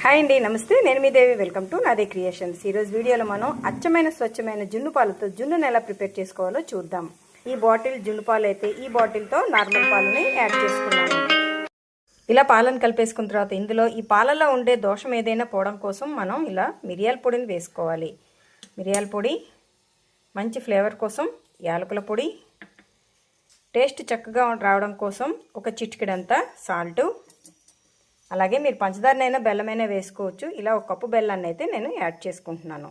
Hi అండి, నమస్తే. నేను మీ దేవి. వెల్కమ్ టు నాదే క్రియేషన్స్. ఈరోజు వీడియోలో మనం అచ్చమైన స్వచ్ఛమైన జున్ను పాలతో జున్నును ఎలా ప్రిపేర్ చేసుకోవాలో చూద్దాం. ఈ బాటిల్ జున్ను పాలు అయితే ఈ బాటిల్తో నార్మల్ పాలని యాడ్ చేసుకున్నాను. ఇలా పాలను కలిపేసుకున్న తర్వాత ఇందులో ఈ పాలలో ఉండే దోషం ఏదైనా పోవడం కోసం మనం ఇలా మిరియాల పొడిని వేసుకోవాలి. మిరియాల పొడి, మంచి ఫ్లేవర్ కోసం యాలకుల పొడి, టేస్ట్ చక్కగా రావడం కోసం ఒక చిటికెడంతా సాల్టు, అలాగే మీరు పంచదారనైనా బెల్లమైనా వేసుకోవచ్చు. ఇలా ఒక కప్పు బెల్లాన్ని అయితే నేను యాడ్ చేసుకుంటున్నాను.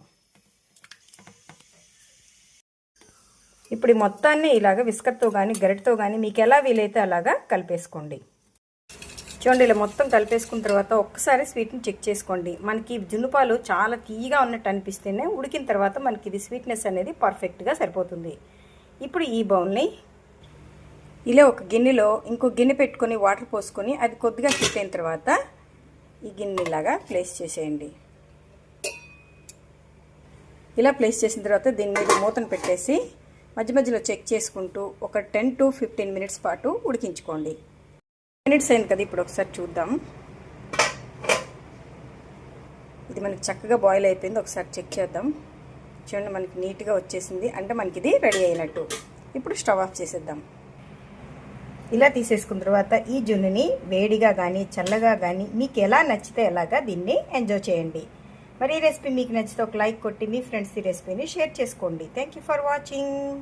ఇప్పుడు ఈ మొత్తాన్ని ఇలాగ విస్కర్తో కానీ గరిటతో కానీ మీకు ఎలా వీలైతే అలాగా కలిపేసుకోండి. చూడండి, ఇలా మొత్తం కలిపేసుకున్న తర్వాత ఒక్కసారి స్వీట్ని చెక్ చేసుకోండి. మనకి జున్నుపాలు చాలా తీయగా ఉన్నట్టు అనిపిస్తేనే ఉడికిన తర్వాత మనకి ఇది స్వీట్నెస్ అనేది పర్ఫెక్ట్గా సరిపోతుంది. ఇప్పుడు ఈ బౌల్ని ఇలా ఒక గిన్నెలో ఇంకో గిన్నె పెట్టుకొని వాటర్ పోసుకొని అది కొద్దిగా హీట్ అయిన తర్వాత ఈ గిన్నెలాగా ప్లేస్ చేసేయండి. ఇలా ప్లేస్ చేసిన తర్వాత దీని మీద మూతను పెట్టేసి మధ్య మధ్యలో చెక్ చేసుకుంటూ ఒక 10 to 15 మినిట్స్ పాటు ఉడికించుకోండి. మినిట్స్ అయింది కదా, ఇప్పుడు ఒకసారి చూద్దాం. ఇది మనకి చక్కగా బాయిల్ అయిపోయింది. ఒకసారి చెక్ చేద్దాం. చూడండి, మనకి నీట్గా వచ్చేసింది. అంటే మనకి ఇది రెడీ అయినట్టు. ఇప్పుడు స్టవ్ ఆఫ్ చేసేద్దాం. ఇలా తీసేసుకున్న తర్వాత ఈ జున్నుని వేడిగా కానీ చల్లగా కానీ మీకు ఎలా నచ్చితే అలాగా దీన్ని ఎంజాయ్ చేయండి. మరి ఈ రెసిపీ మీకు నచ్చితే ఒక లైక్ కొట్టి మీ ఫ్రెండ్స్ ఈ రెసిపీని షేర్ చేసుకోండి. Thank you for watching.